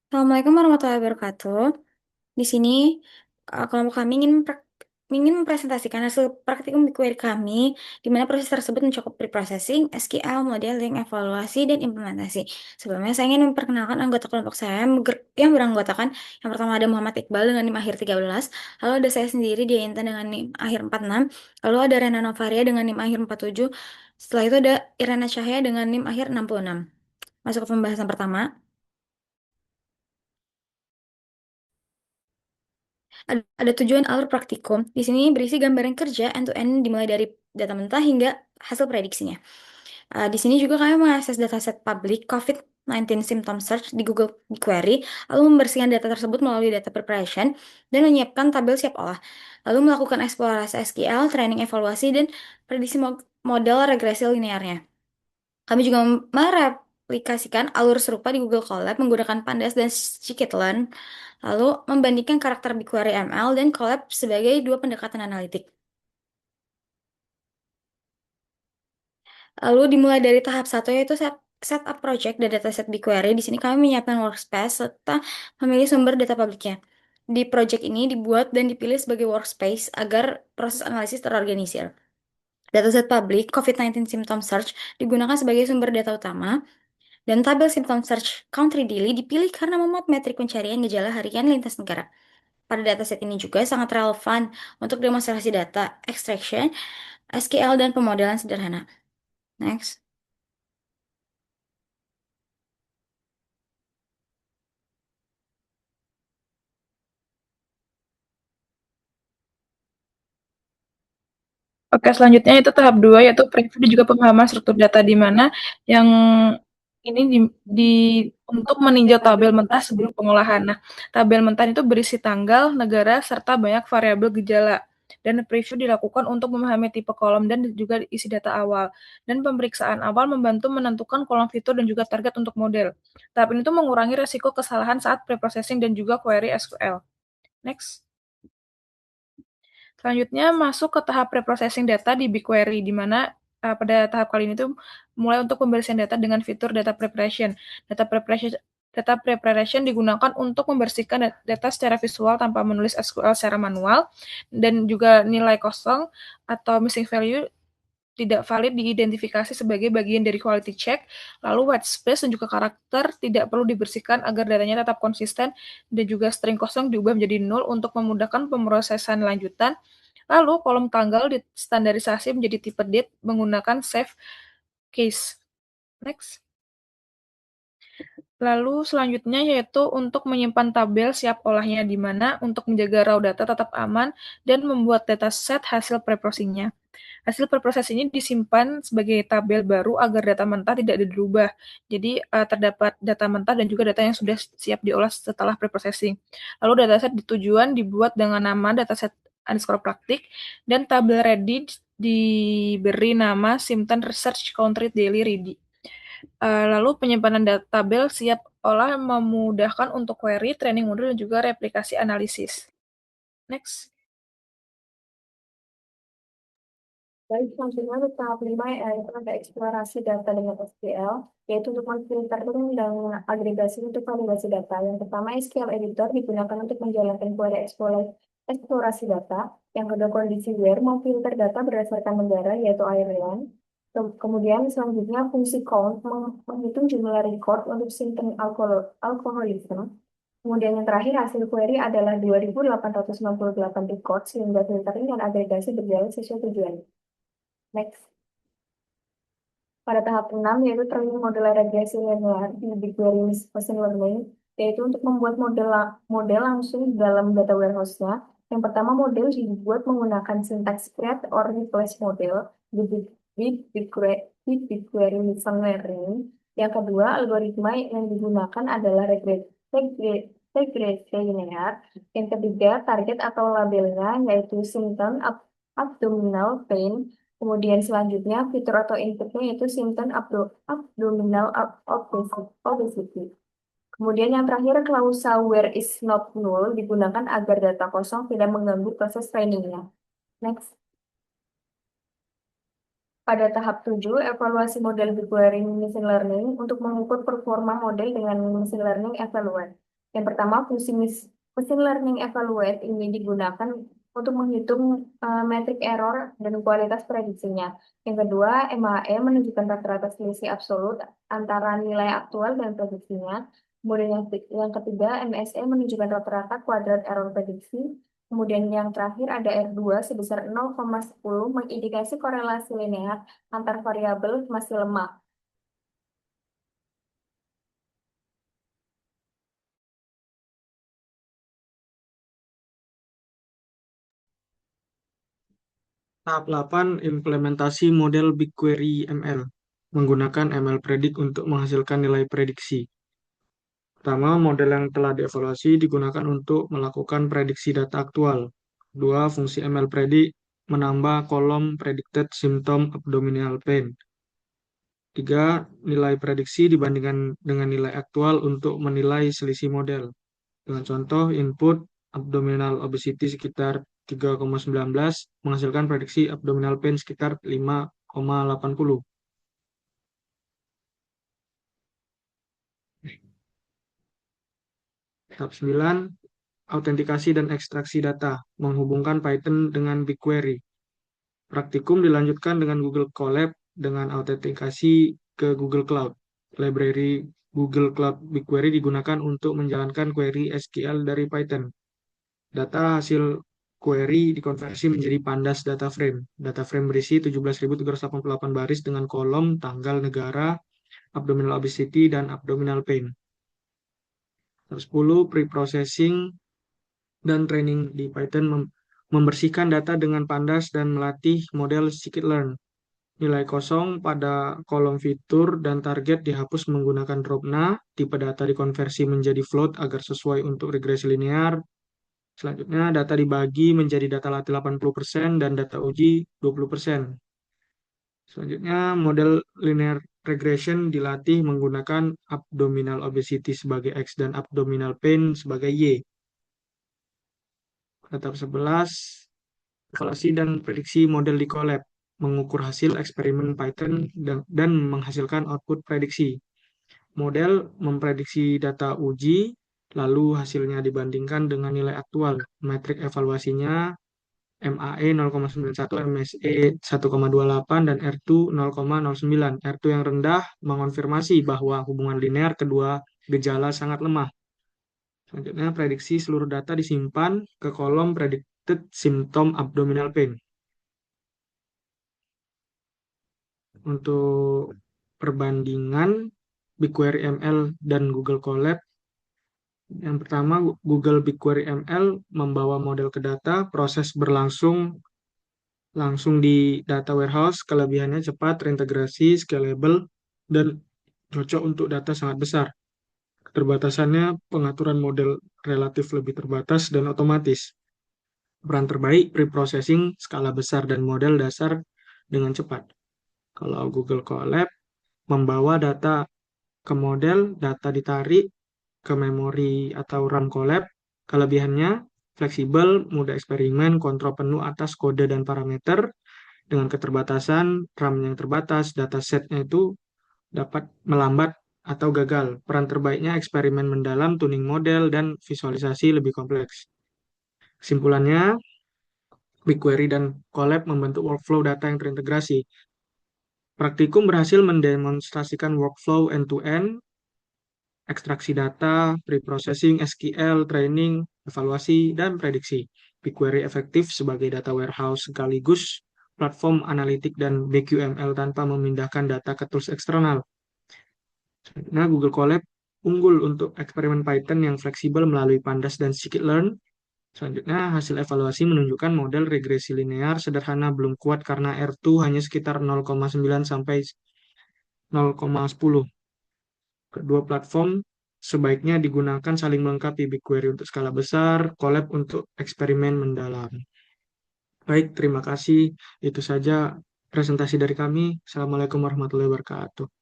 Assalamualaikum warahmatullahi wabarakatuh. Di sini, kelompok kami ingin mempresentasikan hasil praktikum BigQuery kami, di mana proses tersebut mencakup pre-processing, SQL, modeling, evaluasi, dan implementasi. Sebelumnya, saya ingin memperkenalkan anggota kelompok saya yang beranggotakan. Yang pertama ada Muhammad Iqbal dengan NIM akhir 13, lalu ada saya sendiri, Dia Intan dengan NIM akhir 46, lalu ada Rena Novaria dengan NIM akhir 47, setelah itu ada Irena Cahya dengan NIM akhir 66. Masuk ke pembahasan pertama. Ada tujuan alur praktikum. Di sini berisi gambaran kerja end-to-end dimulai dari data mentah hingga hasil prediksinya. Di sini juga kami mengakses dataset publik COVID-19 Symptom Search di Google BigQuery, lalu membersihkan data tersebut melalui data preparation, dan menyiapkan tabel siap olah. Lalu melakukan eksplorasi SQL, training evaluasi, dan prediksi model regresi linearnya. Kami juga mereplikasikan alur serupa di Google Colab menggunakan Pandas dan Scikit-learn, lalu membandingkan karakter BigQuery ML dan Colab sebagai dua pendekatan analitik. Lalu dimulai dari tahap satu yaitu setup project dan dataset BigQuery. Di sini kami menyiapkan workspace serta memilih sumber data publiknya. Di project ini dibuat dan dipilih sebagai workspace agar proses analisis terorganisir. Dataset publik COVID-19 Symptom Search digunakan sebagai sumber data utama. Dan tabel Symptom Search Country Daily dipilih karena memuat metrik pencarian gejala harian lintas negara. Pada dataset ini juga sangat relevan untuk demonstrasi data, extraction, SQL, dan pemodelan sederhana. Next. Oke, selanjutnya itu tahap 2 yaitu preview dan juga pemahaman struktur data di mana yang ini untuk meninjau tabel mentah sebelum pengolahan. Nah, tabel mentah itu berisi tanggal, negara, serta banyak variabel gejala. Dan preview dilakukan untuk memahami tipe kolom dan juga isi data awal. Dan pemeriksaan awal membantu menentukan kolom fitur dan juga target untuk model. Tahap ini tuh mengurangi resiko kesalahan saat preprocessing dan juga query SQL. Next. Selanjutnya masuk ke tahap preprocessing data di BigQuery, di mana pada tahap kali ini tuh mulai untuk pembersihan data dengan fitur data preparation. Data preparation digunakan untuk membersihkan data secara visual tanpa menulis SQL secara manual, dan juga nilai kosong atau missing value tidak valid diidentifikasi sebagai bagian dari quality check, lalu white space dan juga karakter tidak perlu dibersihkan agar datanya tetap konsisten, dan juga string kosong diubah menjadi null untuk memudahkan pemrosesan lanjutan. Lalu kolom tanggal distandarisasi menjadi tipe date menggunakan save case. Next. Lalu selanjutnya yaitu untuk menyimpan tabel siap olahnya, di mana untuk menjaga raw data tetap aman dan membuat dataset hasil preprocessingnya. Hasil perproses ini disimpan sebagai tabel baru agar data mentah tidak dirubah. Jadi terdapat data mentah dan juga data yang sudah siap diolah setelah preprocessing. Lalu dataset tujuan dibuat dengan nama dataset underscore praktik, dan tabel ready diberi nama Simpton Research Country Daily Ready. Lalu penyimpanan tabel siap olah memudahkan untuk query, training model, dan juga replikasi analisis. Next. Baik, selanjutnya untuk tahap 5 yaitu ada eksplorasi data dengan SQL, yaitu untuk memfilter dan agregasi untuk validasi data. Yang pertama, SQL Editor digunakan untuk menjalankan query eksplorasi data. Yang kedua, kondisi where memfilter data berdasarkan negara, yaitu Ireland. Kemudian selanjutnya fungsi count menghitung jumlah record untuk symptom alkoholisme. Kemudian yang terakhir hasil query adalah 2.898 record sehingga filtering dan agregasi berjalan sesuai tujuan. Next. Pada tahap 6 yaitu training model regresi linear di BigQuery Machine Learning, yaitu untuk membuat model langsung dalam data warehouse-nya. Yang pertama, model dibuat menggunakan sintaks create or replace model di BigQuery Machine Learning. Yang kedua, algoritma yang digunakan adalah regresi linear. Yang ketiga, target atau labelnya yaitu symptom abdominal pain. Kemudian selanjutnya fitur atau inputnya yaitu symptom abdominal obesity. Kemudian yang terakhir klausa where is not null digunakan agar data kosong tidak mengganggu proses trainingnya. Next. Pada tahap 7, evaluasi model BigQuery Machine Learning untuk mengukur performa model dengan Machine Learning Evaluate. Yang pertama, fungsi machine learning evaluate ini digunakan untuk menghitung metrik error dan kualitas prediksinya. Yang kedua, MAE menunjukkan rata-rata selisih absolut antara nilai aktual dan prediksinya. Kemudian yang ketiga, MSE menunjukkan rata-rata kuadrat error prediksi. Kemudian yang terakhir ada R2 sebesar 0,10 mengindikasi korelasi linear antar variabel masih lemah. Tahap 8, implementasi model BigQuery ML menggunakan ML Predict untuk menghasilkan nilai prediksi. Pertama, model yang telah dievaluasi digunakan untuk melakukan prediksi data aktual. Dua, fungsi ML Predict menambah kolom predicted symptom abdominal pain. Tiga, nilai prediksi dibandingkan dengan nilai aktual untuk menilai selisih model. Dengan contoh, input abdominal obesity sekitar 3,19 menghasilkan prediksi abdominal pain sekitar 5,80. Tahap 9, autentikasi dan ekstraksi data, menghubungkan Python dengan BigQuery. Praktikum dilanjutkan dengan Google Colab dengan autentikasi ke Google Cloud. Library Google Cloud BigQuery digunakan untuk menjalankan query SQL dari Python. Data hasil query dikonversi menjadi pandas data frame. Data frame berisi 17.388 baris dengan kolom, tanggal, negara, abdominal obesity, dan abdominal pain. Tahap 10, pre-processing dan training di Python membersihkan data dengan pandas dan melatih model scikit-learn. Nilai kosong pada kolom fitur dan target dihapus menggunakan dropna, tipe data dikonversi menjadi float agar sesuai untuk regresi linear. Selanjutnya, data dibagi menjadi data latih 80% dan data uji 20%. Selanjutnya, model linear regression dilatih menggunakan abdominal obesity sebagai X dan abdominal pain sebagai Y. Tahap 11, evaluasi dan prediksi model di Colab, mengukur hasil eksperimen Python dan menghasilkan output prediksi. Model memprediksi data uji, lalu hasilnya dibandingkan dengan nilai aktual. Metrik evaluasinya MAE 0,91, MSE 1,28, dan R2 0,09. R2 yang rendah mengonfirmasi bahwa hubungan linear kedua gejala sangat lemah. Selanjutnya, prediksi seluruh data disimpan ke kolom predicted symptom abdominal pain. Untuk perbandingan BigQuery ML dan Google Colab, yang pertama, Google BigQuery ML membawa model ke data, proses berlangsung langsung di data warehouse, kelebihannya cepat, terintegrasi, scalable, dan cocok untuk data sangat besar. Keterbatasannya, pengaturan model relatif lebih terbatas dan otomatis. Peran terbaik, pre-processing, skala besar, dan model dasar dengan cepat. Kalau Google Colab membawa data ke model, data ditarik ke memori atau RAM Colab. Kelebihannya, fleksibel, mudah eksperimen, kontrol penuh atas kode dan parameter. Dengan keterbatasan RAM yang terbatas, datasetnya itu dapat melambat atau gagal. Peran terbaiknya eksperimen mendalam, tuning model, dan visualisasi lebih kompleks. Kesimpulannya, BigQuery dan Colab membentuk workflow data yang terintegrasi. Praktikum berhasil mendemonstrasikan workflow end-to-end, ekstraksi data, pre-processing, SQL, training, evaluasi, dan prediksi. BigQuery efektif sebagai data warehouse sekaligus platform analitik dan BQML tanpa memindahkan data ke tools eksternal. Nah, Google Colab unggul untuk eksperimen Python yang fleksibel melalui pandas dan scikit-learn. Selanjutnya, hasil evaluasi menunjukkan model regresi linear sederhana belum kuat karena R2 hanya sekitar 0,9 sampai 0,10. Kedua platform sebaiknya digunakan saling melengkapi, BigQuery untuk skala besar, Colab untuk eksperimen mendalam. Baik, terima kasih. Itu saja presentasi dari kami. Assalamualaikum warahmatullahi wabarakatuh.